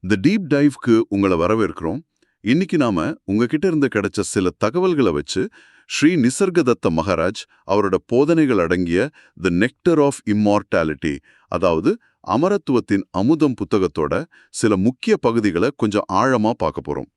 தி deep டைவ்க்கு உங்களை வரவேற்கிறோம். இன்னைக்கு நாம உங்ககிட்ட இருந்து கிடைச்ச சில தகவல்களை வச்சு ஸ்ரீ நிசர்கதத்த மகாராஜ் அவரோட போதனைகள் அடங்கிய தி நெக்டர் ஆஃப் இம்மார்டாலிட்டி, அதாவது அமரத்துவத்தின் அமுதம் புத்தகத்தோட சில முக்கிய பகுதிகளை கொஞ்சம் ஆழமா பார்க்க போறோம்.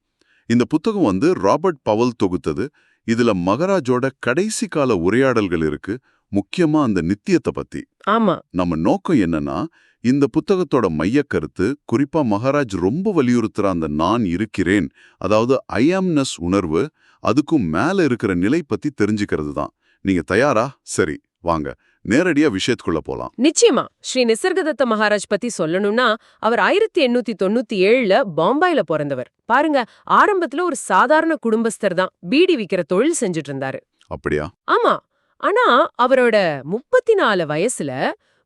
இந்த புத்தகம் ராபர்ட் பவல் தொகுத்தது. இதுல மகாராஜோட கடைசி கால உரையாடல்கள் இருக்கு, முக்கியமா அந்த நித்தியத்தை பத்தி. ஆமா, நம்ம நோக்கம் என்னன்னா, இந்த புத்தகத்தோட மையக்கருத்து குறிப்பா மகாராஜ் ரொம்ப வலியுறுத்துற அந்த நான் இருக்கிறேன், அதாவது ஐ ஆம்னஸ் உணர்வு, அதுக்கும் மேல இருக்கிற நிலை பத்தி தெரிஞ்சுக்கிறது தான். நீங்க தயாரா? சரி, வாங்க நேரடியா விஷயத்துக்குள்ள போலாம். நிச்சயமா. ஸ்ரீ நிசர்கதத்த மகாராஜ் பத்தி சொல்லணும்னா, அவர் 1897ல பாம்பாயில பிறந்தவர். பாருங்க, ஆரம்பத்துல ஒரு சாதாரண குடும்பஸ்தர் தான். பீடி விக்கிற தொழில் செஞ்சுட்டு இருந்தாரு. அப்படியா? ஆமா. ஆனா அவரோட 34 வயசுல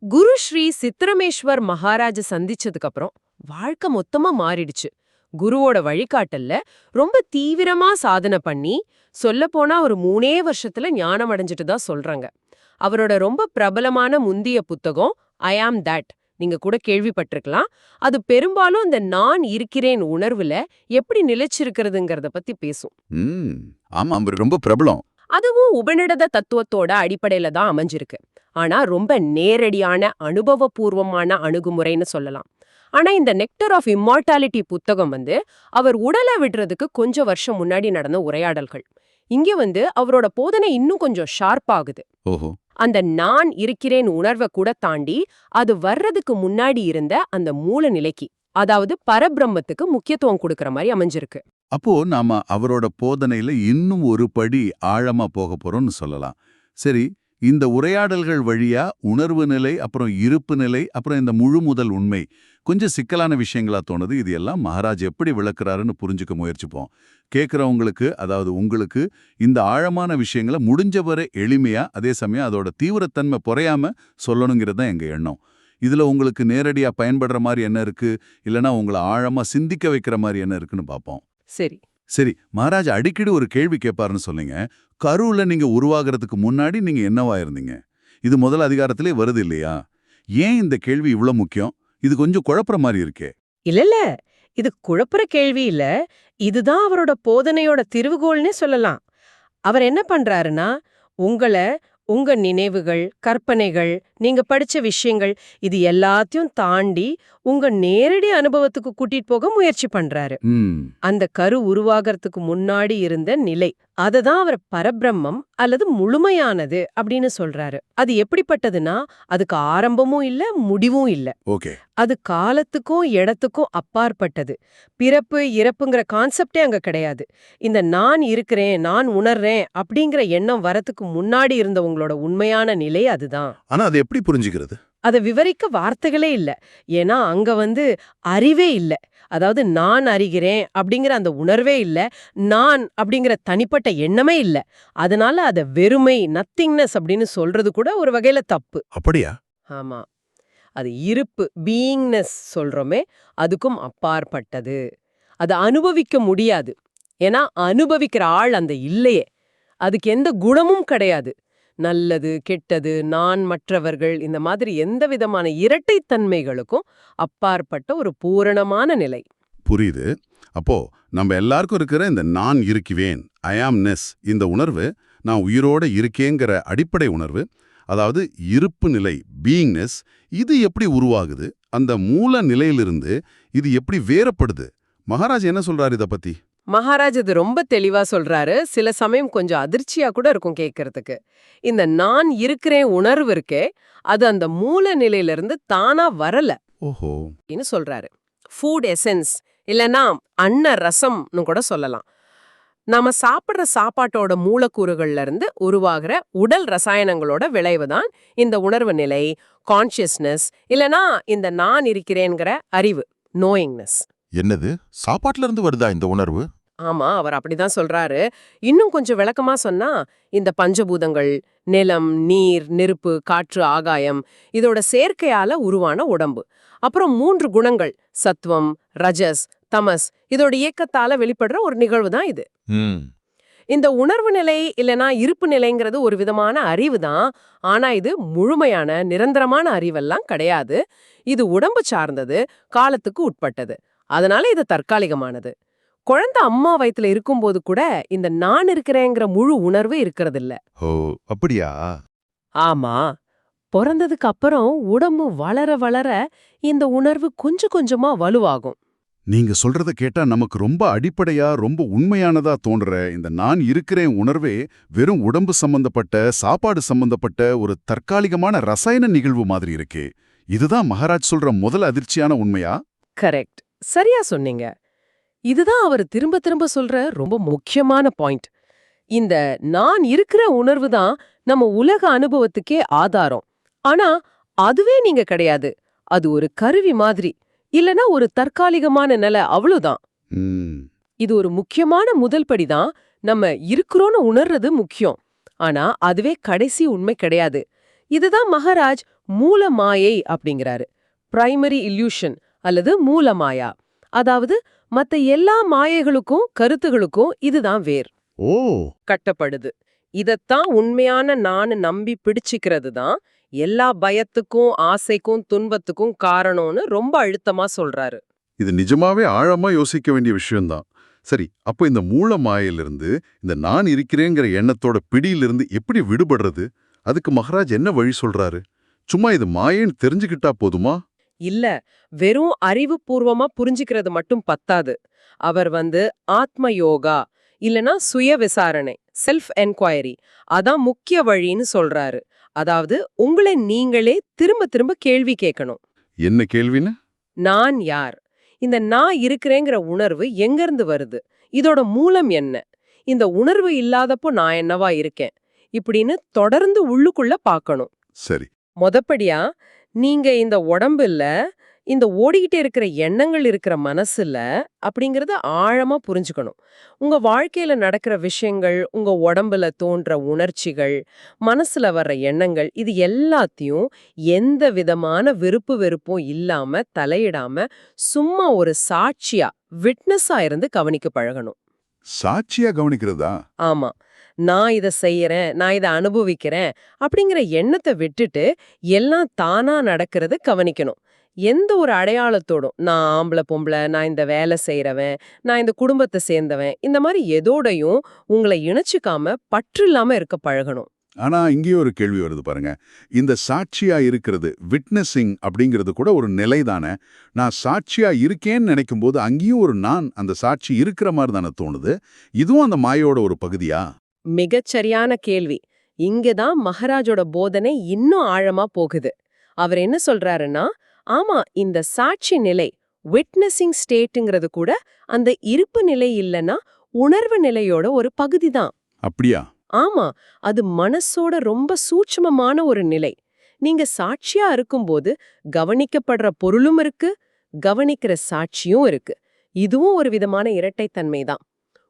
குரு ஸ்ரீ சித்ரமேஸ்வர் மகாராஜ சந்திச்சதுக்கு அப்புறம் வாழ்க்கை மொத்தமா மாறிடுச்சு. குருவோட வழிகாட்டல்ல ரொம்ப தீவிரமா சாதனை பண்ணி, சொல்லப்போனா ஒரு 3 வருஷத்துல ஞானம் அடைஞ்சிட்டு தான் சொல்றாங்க. அவரோட ரொம்ப பிரபலமான முந்திய புத்தகம் ஐ ஆம் தட், நீங்க கூட கேள்விப்பட்டிருக்கலாம். அது பெரும்பாலும் இந்த நான் இருக்கிறேன் உணர்வுல எப்படி நிலைச்சிருக்கிறதுங்கிறத பத்தி பேசும். ஆமா, அவர் ரொம்ப பிரபலம். அதுவும் உபநிடத தத்துவத்தோட அடிப்படையில தான் அமைஞ்சிருக்கு. ஆனா ரொம்ப நேரடியான அனுபவபூர்வமான அணுகுமுறைன்னு சொல்லலாம். ஆனா இந்த நெக்டர் ஆஃப் இம்மார்டாலிட்டி புத்தகம் அவர் உடலை விடுறதுக்கு கொஞ்சம் வருஷம் முன்னாடி நடந்த உரையாடல்கள். இங்க அவரோட போதனை இன்னும் கொஞ்சம் ஷார்ப் ஆகுது. ஓஹோ. அந்த நான் இருக்கிறேன் உணர்வை கூட தாண்டி அது வர்றதுக்கு முன்னாடி இருந்த அந்த மூல நிலைக்கு, அதாவது பரபிரம்மத்துக்கு முக்கியத்துவம் கொடுக்கற மாதிரி அமைஞ்சிருக்கு. அப்போ நாம அவரோட போதனையில இன்னும் ஒரு படி ஆழமா போக போறோம்னு சொல்லலாம். சரி, இந்த உரையாடல்கள் வழியா உணர்வு நிலை, அப்புறம் இருப்பு நிலை, அப்புறம் இந்த முழு முதல் உண்மை கொஞ்சம் சிக்கலான விஷயங்களா தோணுது. இது எல்லாம் மகாராஜ் எப்படி விளக்குறாருன்னு புரிஞ்சுக்க முயற்சிப்போம். கேட்குறவங்களுக்கு, அதாவது உங்களுக்கு, இந்த ஆழமான விஷயங்களை முடிஞ்சவரை எளிமையா, அதே சமயம் அதோட தீவிரத்தன்மை குறையாம சொல்லணுங்கிறது தான் எங்க எண்ணம். இதுல உங்களுக்கு நேரடியா பயன்படுற மாதிரி என்ன இருக்கு, இல்லைன்னா உங்களை ஆழமா சிந்திக்க வைக்கிற மாதிரி என்ன இருக்குன்னு பார்ப்போம். சரி, மகாராஜ் அடிக்கடி ஒரு கேள்வி கேட்பாருன்னு சொன்னீங்க. கருவுல நீங்க உருவாகிறதுக்கு முன்னாடி நீங்க என்னவா இருந்தீங்க? இது முதல் அதிகாரத்திலே வருது இல்லையா? ஏன் இந்த கேள்வி இவ்வளவு முக்கியம்? இது கொஞ்சம் குழப்புற மாதிரி இருக்கே. இல்ல, இது குழப்புற கேள்வி இல்ல. இதுதான் அவரோட போதனையோட திருவுகோள்னே சொல்லலாம். அவர் என்ன பண்றாருன்னா, உங்க நினைவுகள், கற்பனைகள், நீங்க படிச்ச விஷயங்கள், இது எல்லாத்தையும் தாண்டி உங்க நேரடி அனுபவத்துக்கு கூட்டிட்டு போக முயற்சி பண்றாரு. அந்த கரு உருவாகிறதுக்கு முன்னாடி இருந்த நிலை, அததான் அவர் பரபிரம்மம் அல்லது முழுமையானது அப்படின்னு சொல்றாரு. அது எப்படிப்பட்டதுன்னா, அதுக்கு ஆரம்பமும் இல்ல, முடிவும் இல்ல. ஓகே. அது காலத்துக்கும் இடத்துக்கும் அப்பாற்பட்டது. பிறப்பு இறப்புங்கிற கான்செப்டே அங்க கிடையாது. இந்த நான் இருக்கிறேன், நான் உணர்றேன் அப்படிங்கிற எண்ணம் வரத்துக்கு முன்னாடி இருந்தவங்களோட உண்மையான நிலை அதுதான். ஆனா அது எப்படி புரிஞ்சுக்கிறது? அதை விவரிக்க வார்த்தைகளே இல்ல. ஏன்னா அங்க அறிவே இல்ல. அதாவது நான் அறிகிறேன் அப்படிங்கிற அந்த உணர்வே இல்ல, நான் அப்படிங்கிற தனிப்பட்ட எண்ணமே இல்ல. அதனால அத வெறுமை, நத்திங்னஸ் அப்படின்னு சொல்றது கூட ஒரு வகையில தப்பு. அப்படியா? ஆமா, அது இருப்பு, பீயிங்னஸ் சொல்றோமே, அதுக்கும் அப்பாற்பட்டது. அதை அனுபவிக்க முடியாது. ஏன்னா அனுபவிக்கிற ஆள் அந்த இல்லையே. அதுக்கு எந்த குணமும் கிடையாது. நல்லது, கெட்டது, நான், மற்றவர்கள், இந்த மாதிரி எந்த விதமான இரட்டைத்தன்மைகளுக்கும் அப்பாற்பட்ட ஒரு பூரணமான நிலை. புரியுது. அப்போ நம்ம எல்லாருக்கும் இருக்கிற இந்த நான் இருக்குவேன், ஐ ஆம்னஸ், இந்த உணர்வு, நான் உயிரோட இருக்கேங்கிற அடிப்படை உணர்வு, அதாவது இருப்பு நிலை, பீயிங்னஸ், இது எப்படி உருவாகுது? அந்த மூல நிலையிலிருந்து இது எப்படி வேறுபடுது? மகாராஜ் என்ன சொல்றாரு இத பத்தி? மகாராஜ் இது ரொம்ப தெளிவா சொல்றாரு. சில சமயம் கொஞ்சம் அதிர்ச்சியா கூட இருக்கும் கேட்கறதுக்கு. இந்த நான் இருக்கிறேன் உணர்வு இருக்கே, அது அந்த மூல நிலையிலிருந்து தானா வரல. ஓஹோ. அப்படின்னு சொல்றாரு. ஃபுட் எசன்ஸ், இல்லனா அன்ன ரசம்னு கூட சொல்லலாம். நாம சாப்பிடுற சாப்பாட்டோட மூலக்கூறுகள்ல இருந்து உருவாகிற உடல் ரசாயனங்களோட விளைவு தான் இந்த உணர்வு நிலை, கான்ஷியஸ்னஸ், இல்லனா இந்த நான் இருக்கிறேங்கிற அறிவு, நோயிங்னஸ். என்னது, சாப்பாட்டுல இருந்து வருதா இந்த உணர்வு? ஆமா, அவர் அப்படிதான் சொல்றாரு. இன்னும் கொஞ்சம் விளக்கமா சொன்னா, இந்த பஞ்சபூதங்கள், நிலம், நீர், நெருப்பு, காற்று, ஆகாயம், இதோட சேர்க்கையால உருவான உடம்பு. அப்புறம் 3 குணங்கள், சத்வம், ரஜஸ், தமஸ், இதோட இயக்கத்தால வெளிப்படுற ஒரு நிகழ்வு தான் இது. இந்த உணர்வு நிலை இல்லனா இருப்பு நிலைங்கிறது ஒரு விதமான அறிவு தான். ஆனா இது முழுமையான நிரந்தரமான அறிவெல்லாம் கிடையாது. இது உடம்பு சார்ந்தது, காலத்துக்கு உட்பட்டது. அதனால இது தற்காலிகமானது. குழந்தை அம்மா வயித்துல இருக்கும்போது கூட இந்த நான் இருக்கிறேங்கிற முழு உணர்வு இருக்கிறதில்ல. ஓ, அப்படியா? ஆமா, பிறந்ததுக்கு அப்புறம் உடம்பு வளர வளர இந்த உணர்வு கொஞ்சம் கொஞ்சமா வலுவாகும். நீங்க சொல்றத கேட்டா நமக்கு ரொம்ப அடிப்படையா ரொம்ப உண்மையானதா தோன்ற இந்த நான் இருக்கிறேன் உணர்வே வெறும் உடம்பு சம்பந்தப்பட்ட சாப்பாடு சம்பந்தப்பட்ட ஒரு தற்காலிகமான ரசாயன நிகழ்வு மாதிரி இருக்கே. இதுதான் மகாராஜ் சொல்ற முதல் அதிர்ச்சியான உண்மையா? கரெக்ட், சரியா சொன்னீங்க. இதுதான் அவர் திரும்ப திரும்ப சொல்ற ரொம்ப முக்கியமான பாயிண்ட். இந்த நான் இருக்கிற உணர்வு தான் நம்ம உலக அனுபவத்துக்கே ஆதாரம். ஆனா அதுவே நீங்க கிடையாது. அது ஒரு கருவி மாதிரி, இல்லனா ஒரு தற்காலிகமான நிலை, அவ்வளவுதான். ம், இது ஒரு முக்கியமான முதல் படிதான். நம்ம இருக்கிறோன்னு உணர்றது முக்கியம். ஆனா அதுவே கடைசி உண்மை கிடையாது. இதுதான் மகாராஜ் மூல மாயை அப்படிங்கிறாரு. பிரைமரி இல்யூஷன் அல்லது மூல மாயா. அதாவது மத்த எல்லா மாயைகளுக்கும் கருத்துகளுக்கும் இதுதான் வேர். ஓ, கட்டப்படுது. இதத்தான் உண்மையான நான் நம்பி பிடிச்சிக்கிறது தான் எல்லா பயத்துக்கும் ஆசைக்கும் துன்பத்துக்கும் காரணம்னு ரொம்ப அழுத்தமா சொல்றாரு. இது நிஜமாவே ஆழமா யோசிக்க வேண்டிய விஷயம்தான். சரி, அப்போ இந்த மூல மாயிலிருந்து இந்த நான் இருக்கிறேங்கிற எண்ணத்தோட பிடியிலிருந்து எப்படி விடுபடுறது? அதுக்கு மகாராஜ் என்ன வழி சொல்றாரு? சும்மா இது மாயேன்னு தெரிஞ்சுக்கிட்டா போதுமா? இல்ல, வெறும் அறிவுபூர்வமா புரிஞ்சுக்கிறது மட்டும் பத்தாது. அவர் ஆத்ம யோகா இல்லனா சுய விசாரணை, செல்ஃப் என்கொயரி, அதான் முக்கிய வழின்னு சொல்றாரு. அதாவது உங்களை நீங்களே திரும்ப திரும்ப கேள்வி கேட்கணும். என்ன கேள்வின்னு? நான் யார்? இந்த நான் இருக்கிறேங்கிற உணர்வு எங்கிருந்து வருது? இதோட மூலம் என்ன? இந்த உணர்வு இல்லாதப்போ நான் என்னவா இருக்கேன்? இப்படின்னு தொடர்ந்து உள்ளுக்குள்ள பார்க்கணும். சரி. மொதப்படியா நீங்க இந்த உடம்புல இந்த ஓடிக்கிட்டே இருக்கிற எண்ணங்கள் இருக்கிற மனசுல அப்படிங்கறத ஆழமா புரிஞ்சுக்கணும். உங்க வாழ்க்கையில நடக்கிற விஷயங்கள், உங்க உடம்புல தோன்ற உணர்ச்சிகள், மனசுல வர்ற எண்ணங்கள், இது எல்லாத்தையும் எந்த விதமான விருப்பு வெறுப்பும் இல்லாம தலையிடாம சும்மா ஒரு சாட்சியா விட்னஸா இருந்து கவனிக்க பழகணும். சாட்சியா கவனிக்கிறதா? ஆமா, நான் இத செய்யறேன், நான் இத அனுபவிக்கிறேன் அப்படிங்கிற எண்ணத்தை விட்டுட்டு எல்லாம் தானா நடக்கிறத கவனிக்கணும். எந்த ஒரு அடையாளத்தோடும் நான் ஆம்பளை பொம்பளை, நான் இந்த வேலை செய்யறவன், நான் இந்த குடும்பத்தை சேர்ந்தவன், இந்த மாதிரி எதோடையும் உங்களை இணைச்சிக்காம பற்று இல்லாம இருக்க பழகணும். ஆனா இங்கேயும் ஒரு கேள்வி வருது பாருங்க. இந்த சாட்சியா இருக்கிறது, விட்னஸிங் அப்படிங்கிறது கூட ஒரு நிலை தானே? நான் சாட்சியா இருக்கேன்னு நினைக்கும் போது அங்கேயும் ஒரு நான் அந்த சாட்சி இருக்கிற மாதிரி தானே தோணுது. இதுவும் அந்த மாயோட ஒரு பகுதியா? மிகச்சரியான கேள்வி. இங்கதான் மகாராஜோட போதனை இன்னும் ஆழமா போகுது. அவர் என்ன சொல்றாருன்னா, ஆமா, இந்த சாட்சி நிலை, விட்னஸிங் ஸ்டேட்டுங்கிறது கூட அந்த இருப்பு நிலை இல்லனா உணர்வு நிலையோட ஒரு பகுதி தான். அப்படியா? ஆமா, அது மனசோட ரொம்ப சூட்சுமமான ஒரு நிலை. நீங்க சாட்சியா இருக்கும்போது கவனிக்கப்படுற பொருளும் இருக்கு, கவனிக்கிற சாட்சியும் இருக்கு. இதுவும் ஒரு விதமான இரட்டைத்தன்மை தான்.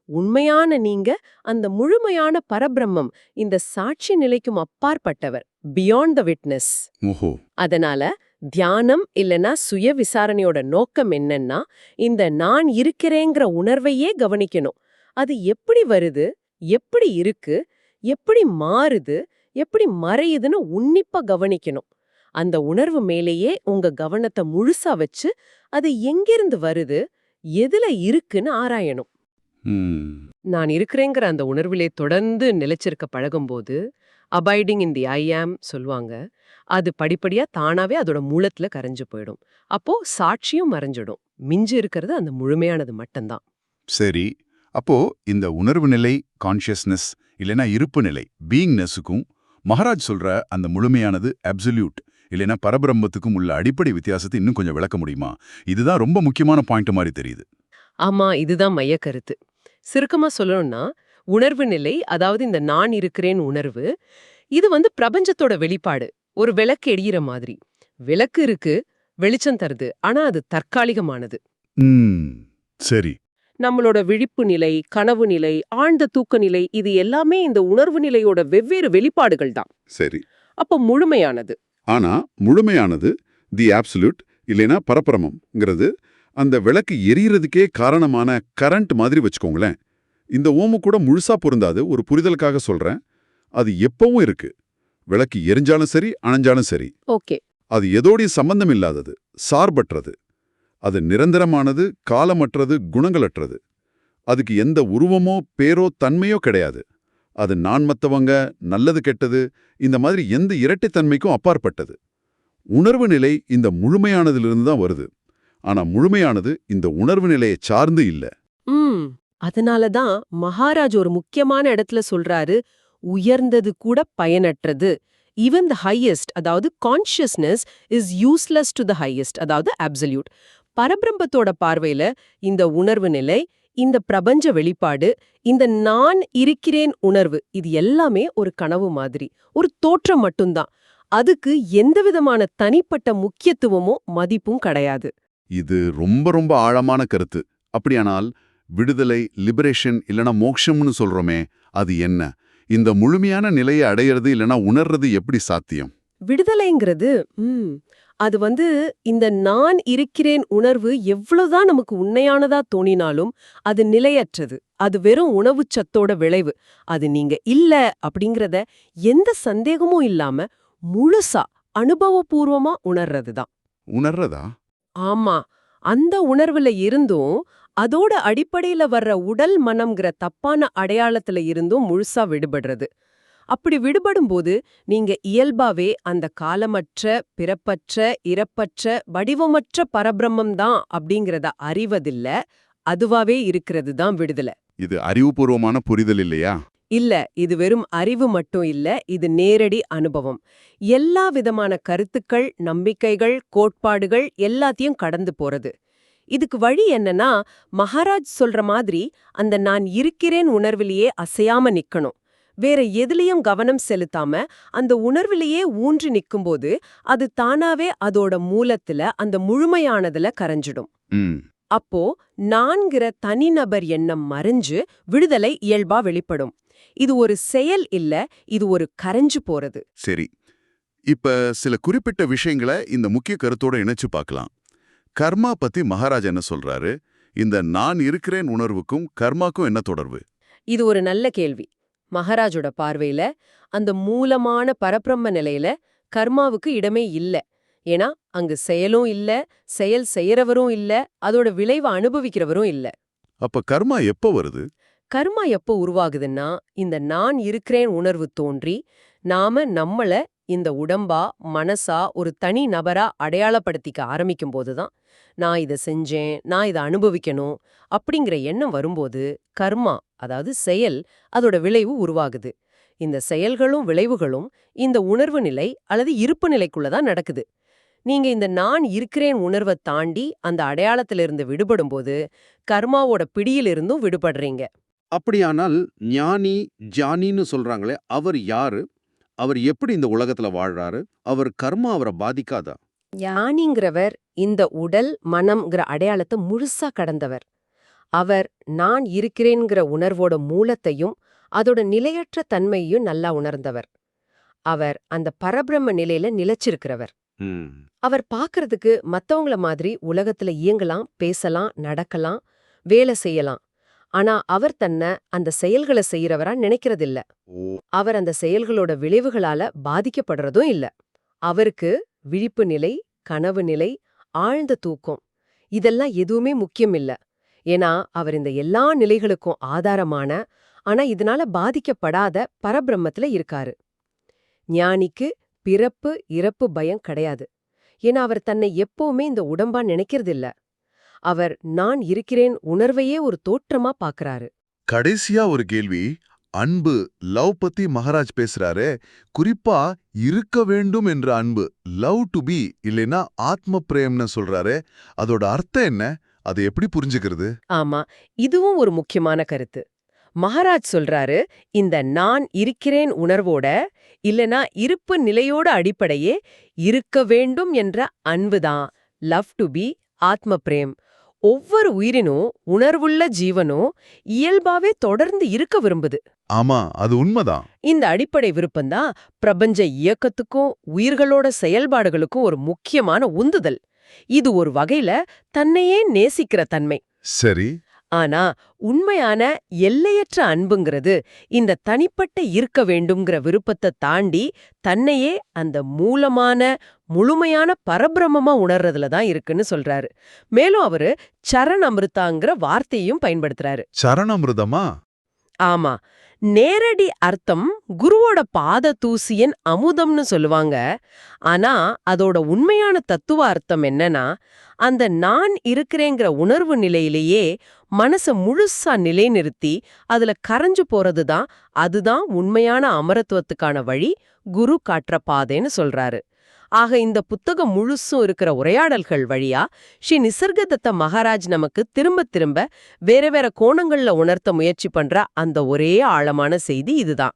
உண்மையான நீங்க அந்த முழுமையான பரபிரம்மம் இந்த சாட்சி நிலைக்கும் அப்பாற்பட்டவர், பியாண்ட் த விட்னஸ். ஓஹோ. அதனால தியானம் இல்லனா சுய விசாரணையோட நோக்கம் என்னன்னா, இந்த நான் இருக்கிறேங்கிற உணர்வையே கவனிக்கணும். அது எப்படி வருது, எப்படி இருக்கு, எப்படி மாறுது, எப்படி மறையுதுன்னு உன்னிப்பா கவனிக்கணும். அந்த உணர்வு மேலேயே உங்க கவனத்தை முழுசா வச்சு அது எங்கிருந்து வருது, எதுல இருக்குன்னு ஆராயணும். நான் இருக்கிறேங்கிற அந்த உணர்விலே தொடர்ந்து நிலைச்சிருக்க பழகும்போது, அபைடிங் இன் தி ஐ ஆம் சொல்லுவாங்க, அது படிப்படியா தானாவே அதோட மூலத்துல கரைஞ்சு போயிடும். அப்போ சாட்சியும் மறைஞ்சிடும். மிஞ்சி இருக்கிறது அந்த முழுமையானது மட்டும்தான். சரி, அப்போ இந்த உணர்வு நிலை, கான்ஷியஸ்னஸ் இல்லைன்னா இருப்பு நிலை, பீயிங்னஸுக்கும் மகாராஜ் சொல்ற அந்த முழுமையானது அப்சல்யூட் இல்லைன்னா பரபிரம்மத்துக்கும் உள்ள அடிப்படை வித்தியாசத்தை இன்னும் கொஞ்சம் விளக்க முடியுமா? இதுதான் ரொம்ப முக்கியமான பாயிண்ட் மாதிரி தெரியுது. ஆமா, இதுதான் மைய கருத்து. சுருக்கமா சொல்லணும்னா, உணர்வு நிலை, அதாவது இந்த நான் இருக்கிறேன் உணர்வு, இது பிரபஞ்சத்தோட வெளிப்பாடு. ஒரு விளக்கு எரியிற மாதிரி. விளக்கு இருக்கு, வெளிச்சம் தருது, ஆனா அது தற்காலிகமானது. சரி. நம்மளோட விழிப்பு நிலை, கனவு நிலை, ஆழ்ந்த தூக்க நிலை, இது எல்லாமே இந்த உணர்வு நிலையோட வெவ்வேறு வெளிப்பாடுகள் தான். சரி. அப்ப முழுமையானது. ஆனா முழுமையானது, தி ஆப்சல்யூட் இல்லைன்னா பரபிரமம்ங்கிறது அந்த விளக்கு எரியறதுக்கே காரணமான கரண்ட் மாதிரி வச்சுக்கோங்களேன். இந்த ஓமு கூட முழுசா பொருந்தாது, ஒரு புரிதலுக்காக சொல்றேன். அது எப்பவும் இருக்கு. விளக்கு எரிஞ்சாலும் சரி, அணைஞ்சாலும் சரி. ஓகே. அது எதோடைய சம்பந்தம் இல்லாதது, சார்பற்றது. அது நிரந்தரமானது, காலமற்றது, குணங்களற்றது. அதுக்கு எந்த உருவமோ பேரோ தன்மையோ கிடையாது. அது நான் மத்தவங்க, நல்லது கெட்டது, இந்த மாதிரி எந்த இரட்டைத்தன்மைக்கும் அப்பாற்பட்டது. உணர்வு நிலை இந்த முழுமையானதிலிருந்து தான் வருது. ஆனா முழுமையானது இந்த உணர்வு நிலையை சார்ந்து இல்ல. அதனாலதான் மகாராஜ் ஒரு முக்கியமான இடத்துல சொல்றாரு, உயர்ந்தது கூட பயனற்றது. ஈவன் த ஹையஸ்ட், அதாவது consciousness is useless to the highest, அதாவது அப்சல்யூட். பரபிரம்மத்தோட பார்வையில இந்த உணர்வு நிலை, இந்த பிரபஞ்ச வெளிப்பாடு, இந்த நான் இருக்கிறேன் உணர்வு, இது எல்லாமே ஒரு கனவு மாதிரி, ஒரு தோற்றம் மட்டும்தான். அதுக்கு எந்தவிதமான தனிப்பட்ட முக்கியத்துவமோ மதிப்பும் கிடையாது. இது ரொம்ப ரொம்ப ஆழமான கருத்து. அப்படியானால் விடுதலை, லிபரேஷன் இல்லனா மோக்ஷம்னு சொல்றோமே, அது என்ன? இந்த முழுமையான நிலையை அடையிறது இல்லனா உணர்றது எப்படி சாத்தியம்? விடுதலைங்கிறது அது இந்த நான் இருக்கிறேன் உணர்வு எவ்வளவுதான் நமக்கு உண்மையானதா தோணினாலும் அது நிலையற்றது. அது வெறும் உணவுச் சத்தோட விளைவு. அது நீங்க இல்ல அப்படிங்கறத எந்த சந்தேகமும் இல்லாம முழுசா அனுபவபூர்வமா உணர்றதுதான். உணர்றதா? ஆமா, அந்த உணர்வுல இருந்தும் அதோட அடிப்படையில வர்ற உடல் மனம்ங்கிற தப்பான அடையாளத்துல இருந்தும் முழுசா விடுபடுறது. அப்படி விடுபடும்போது நீங்க இயல்பாவே அந்த காலமற்ற, பிறப்பற்ற, இறப்பற்ற, வடிவமற்ற பரபிரம்மம் தான் அப்படிங்கறத அறிவதில்ல, அதுவாவே இருக்கிறது தான் விடுதலை. இது அறிவுபூர்வமான புரிதல் இல்லையா? இல்ல, இது வெறும் அறிவு மட்டும் இல்ல, இது நேரடி அனுபவம். எல்லா விதமான கருத்துக்கள், நம்பிக்கைகள், கோட்பாடுகள் எல்லாத்தையும் கடந்து போறது. இதுக்கு வழி என்னன்னா, மகாராஜ் சொல்ற மாதிரி அந்த நான் இருக்கிறேன் உணர்விலேயே அசையாம நிக்கணும். வேற எதுலயும் கவனம் செலுத்தாம அந்த உணர்விலேயே ஊன்றி நிக்கும்போது அது தானாவே அதோட மூலத்துல, அந்த முழுமையானதுல கரைஞ்சிடும். அப்போ நான்கிற தனிநபர் எண்ணம் மறைஞ்சு விடுதலை இயல்பா வெளிப்படும். இது ஒரு செயல் இல்ல, இது ஒரு கரைஞ்சு போறது. சரி, இப்ப சில குறிப்பிட்ட விஷயங்களை இந்த முக்கிய கருத்தோட இணைச்சு பார்க்கலாம். கர்மா பத்தி மகாராஜ் என்ன சொல்றாரு? இந்த நான் இருக்கிறேன் உணர்வுக்கும் கர்மாக்கும் என்ன தொடர்பு? இது ஒரு நல்ல கேள்வி. மகாராஜோட பார்வையில அந்த மூலமான பரபிரம்ம நிலையில கர்மாவுக்கு இடமே இல்ல. ஏன்னா அங்கு செயலும் இல்ல, செயல் செய்யறவரும் இல்ல, அதோட விளைவை அனுபவிக்கிறவரும் இல்ல. அப்ப கர்மா எப்போ வருது? கர்மா எப்போ உருவாகுதுன்னா, இந்த நான் இருக்கிறேன் உணர்வு தோன்றி நாம நம்மள இந்த உடம்பா, மனசா, ஒரு தனி நபரா அடையாளப்படுத்திக்க ஆரம்பிக்கும் போதுதான், நான் இதை செஞ்சேன், நான் இதை அனுபவிக்கணும் அப்படிங்கிற எண்ணம் வரும்போது கர்மா, அதாவது செயல், அதோட விளைவு உருவாகுது. இந்த செயல்களும் விளைவுகளும் இந்த உணர்வு நிலை அல்லது இருப்பு நிலைக்குள்ளதான் நடக்குது. நீங்க இந்த நான் இருக்கிறேன் உணர்வை தாண்டி அந்த அடையாளத்திலிருந்து விடுபடும்போது கர்மாவோட பிடியிலிருந்தும் விடுபடுறீங்க. அப்படியானால் ஞானி, ஜானின்னு சொல்றாங்களே, அவர் யாரு? அவர் எப்படி இந்த உலகத்துல வாழ்றாரு? அவர் கர்மா அவரை பாதிக்காதா? ஞானிங்கிறவர் இந்த உடல் மனம்ங்கிற அடையாளத்தை முழுசா கடந்தவர். அவர் நான் இருக்கிறேன்கிற உணர்வோட மூலத்தையும் அதோட நிலையற்ற தன்மையையும் நல்லா உணர்ந்தவர். அவர் அந்த பரபிரம்ம நிலையில நிலைச்சிருக்கிறவர். அவர் பார்க்கறதுக்கு மத்தவங்கள மாதிரி உலகத்துல இயங்கலாம், பேசலாம், நடக்கலாம், வேலை செய்யலாம். ஆனா அவர் தன்னை அந்த செயல்களை செய்யறவரா நினைக்கிறதில்ல. அவர் அந்த செயல்களோட விளைவுகளால பாதிக்கப்படுறதும் இல்ல. அவருக்கு விழிப்பு நிலை, கனவு நிலை, ஆழ்ந்த தூக்கம் இதெல்லாம் எதுவுமே முக்கியம் இல்ல. ஏன்னா அவர் இந்த எல்லா நிலைகளுக்கும் ஆதாரமான, ஆனா இதனால பாதிக்கப்படாத பரபிரம்மத்துல இருக்காரு. ஞானிக்கு பிறப்பு இறப்பு பயம் கிடையாது. ஏன்னா அவர் தன்னை எப்பவுமே இந்த உடம்பா நினைக்கிறதில்ல. அவர் நான் இருக்கிறேன் உணர்வையே ஒரு தோற்றமா பாக்குறாரு. கடைசியா ஒரு கேள்வி. அன்பு, லவ் பத்தி மகாராஜ் பேசுறாரே, குறிப்பா இருக்க வேண்டும் என்ற அன்பு, லவ் டு பி இல்லைன்னா ஆத்ம பிரேம்னு சொல்றாரே, அதோட அர்த்தம் என்ன? அதை எப்படி புரிஞ்சுக்கிறது? ஆமா, இதுவும் ஒரு முக்கியமான கருத்து. மகாராஜ் சொல்றாரு, இந்த நான் இருக்கிறேன் உணர்வோட இல்லனா இருப்பு நிலையோட அடிப்படையே இருக்க வேண்டும் என்ற அன்புதான் லவ் டு பி, ஆத்ம பிரேம். ஒவ்வொரு உயிரினும், உணர்வுள்ள ஜீவனும் இயல்பாவே தொடர்ந்து இருக்க விரும்புது. ஆமா, அது உண்மைதான். இந்த அடிப்படை விருப்பம்தான் பிரபஞ்ச இயக்கத்துக்கும் உயிர்களோட செயல்பாடுகளுக்கும் ஒரு முக்கியமான உந்துதல். இது ஒரு வகையில தன்னையே நேசிக்கிற தன்மை. சரி. ஆனா உண்மையான எல்லையற்ற அன்புங்கிறது இந்த தனிப்பட்ட இருக்க வேண்டும்ங்கிற விருப்பத்தை தாண்டி தன்னையே அந்த மூலமான முழுமையான பரபிரமமா உணர்றதுல தான் இருக்குன்னு சொல்றாரு. மேலும் அவரு சரண் அமிர்தாங்கிற வார்த்தையையும் பயன்படுத்துறாரு. சரணமிருதமா? ஆமா, நேரடி அர்த்தம் குருவோட பாத தூசியின் அமுதம்னு சொல்லுவாங்க. ஆனா அதோட உண்மையான தத்துவ அர்த்தம் என்னன்னா, அந்த நான் இருக்கிறேங்கிற உணர்வு நிலையிலேயே மனச முழுசா நிலைநிறுத்தி அதுல கரைஞ்சு போறதுதான், அதுதான் உண்மையான அமரத்துவத்துக்கான வழி, குரு காட்டுற பாதைன்னு சொல்றாரு. ஆக இந்த புத்தகம் முழுசும் இருக்கிற உரையாடல்கள் வழியா ஸ்ரீ நிசர்கதத்த மகாராஜ் நமக்கு திரும்ப திரும்ப வேற வேற கோணங்கள்ல உணர்த்த முயற்சி பண்ற அந்த ஒரே ஆழமான செய்தி இதுதான்.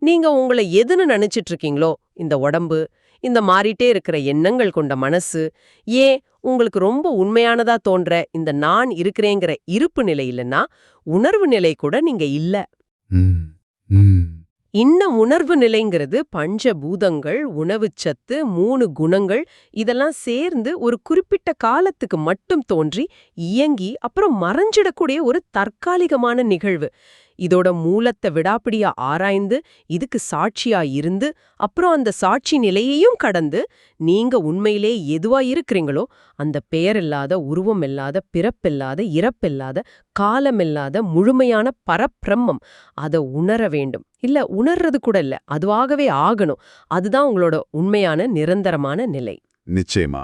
நீங்க உங்களை எதுன்னு நினைச்சிட்டு இருக்கீங்களோ, இந்த உடம்பு, இந்த மாறிட்டே இருக்கிற எண்ணங்கள் கொண்ட மனசு, ஏன் உங்களுக்கு ரொம்ப உண்மையானதா தோன்ற இந்த நான் இருக்கிறேங்கிற இருப்பு நிலை இல்லைன்னா உணர்வு நிலை கூட நீங்க இல்ல. ம், ம். இன்ன உணர்வு நிலைங்கிறது பஞ்சபூதங்கள், உணவுச்சத்து, 3 குணங்கள் இதெல்லாம் சேர்ந்து ஒரு குறிப்பிட்ட காலத்துக்கு மட்டும் தோன்றி இயங்கி அப்புறம் மறைஞ்சிடக்கூடிய ஒரு தற்காலிகமான நிகழ்வு. இதோட மூலத்தை விடாப்பிடியா ஆராய்ந்து இதுக்கு சாட்சியா இருந்து அப்புறம் அந்த சாட்சி நிலையையும் கடந்து நீங்க உண்மையிலே எதுவா இருக்கிறீங்களோ அந்த பெயரில்லாத, உருவமில்லாத, பிறப்பில்லாத, இறப்பில்லாத, காலமில்லாத முழுமையான பரபிரம்மம் அதை உணர வேண்டும். இல்ல உணர்றது கூட இல்ல, அதுவாகவே ஆகணும். அதுதான் உங்களோட உண்மையான நிரந்தரமான நிலை. நிச்சயமா.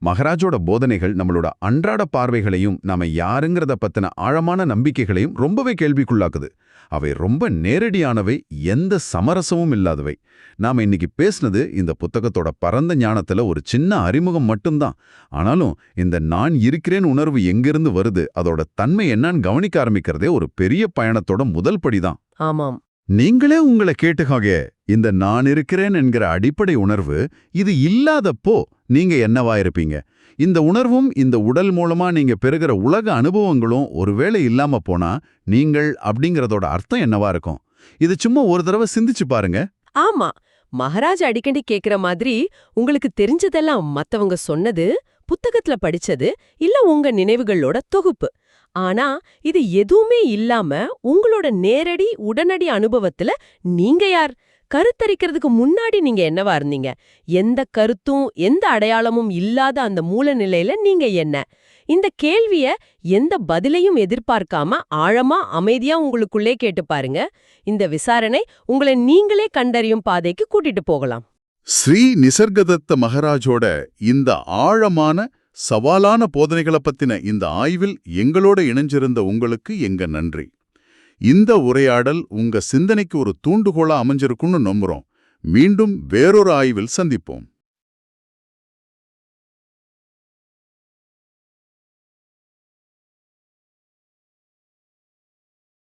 மகாராஜோட போதனைகள் நம்மளோட அன்றாட பார்வைகளையும் நாம யாருங்கிறத பத்தின ஆழமான நம்பிக்கைகளையும் ரொம்பவே கேள்விக்குள்ளாக்குது. அவை ரொம்ப நேரடியானவை, எந்த சமரசமும் இல்லாதவை. நாம இன்னைக்கு பேசுனது இந்த புத்தகத்தோட பரந்த ஞானத்துல ஒரு சின்ன அறிமுகம் மட்டும்தான். ஆனாலும் இந்த நான் இருக்கிறேன் உணர்வு எங்கிருந்து வருது, அதோட தன்மை என்னன்னு கவனிக்க ஆரம்பிக்கிறதே ஒரு பெரிய பயணத்தோட முதல் படிதான். ஆமாம். நீங்களே உங்களை கேட்டுக்காக, இந்த நான் இருக்கிறேன் என்கிற அடிப்படை உணர்வு இது இல்லாதப்போ நீங்க என்னவா இருப்பீங்க? இந்த உணர்வும் இந்த உடல் மூலமா நீங்க பெறுகிற உலக அனுபவங்களும் ஒருவேளை இல்லாம போனா நீங்கள் அப்படிங்கறதோட அர்த்தம் என்னவா இருக்கும்? இது சும்மா ஒரு தடவை சிந்திச்சு பாருங்க. ஆமா, மகாராஜ் அடிக்கடி கேக்குற மாதிரி உங்களுக்கு தெரிஞ்சதெல்லாம் மத்தவங்க சொன்னது, புத்தகத்துல படிச்சது, இல்ல உங்க நினைவுகளோட தொகுப்பு. ஆனா இது எதுவுமே இல்லாம உங்களோட நேரடி உடனடி அனுபவத்துல நீங்க யார்? கருத்தரிக்கிறதுக்கு முன்னாடி நீங்க என்னவா இருந்தீங்க? எந்த கருத்தும் எந்த அடையாளமும் இல்லாத அந்த மூல நிலையில நீங்க என்ன? இந்த கேள்விய எந்த பதிலையும் எதிர்பார்க்காம ஆழமா அமைதியா உங்களுக்குள்ளே கேட்டு பாருங்க. இந்த விசாரணை உங்களை நீங்களே கண்டறியும் பாதைக்கு கூட்டிட்டு போகலாம். ஸ்ரீ நிசர்கதத்த மகாராஜோட இந்த ஆழமான சவாலான போதனைகளை பத்தின இந்த ஆய்வில் எங்களோட இணைஞ்சிருந்த உங்களுக்கு எங்க நன்றி. இந்த உரையாடல் உங்க சிந்தனைக்கு ஒரு தூண்டுகோலா அமைஞ்சிருக்கும்னு நம்புறோம். மீண்டும் வேறொரு ஆய்வில் சந்திப்போம்.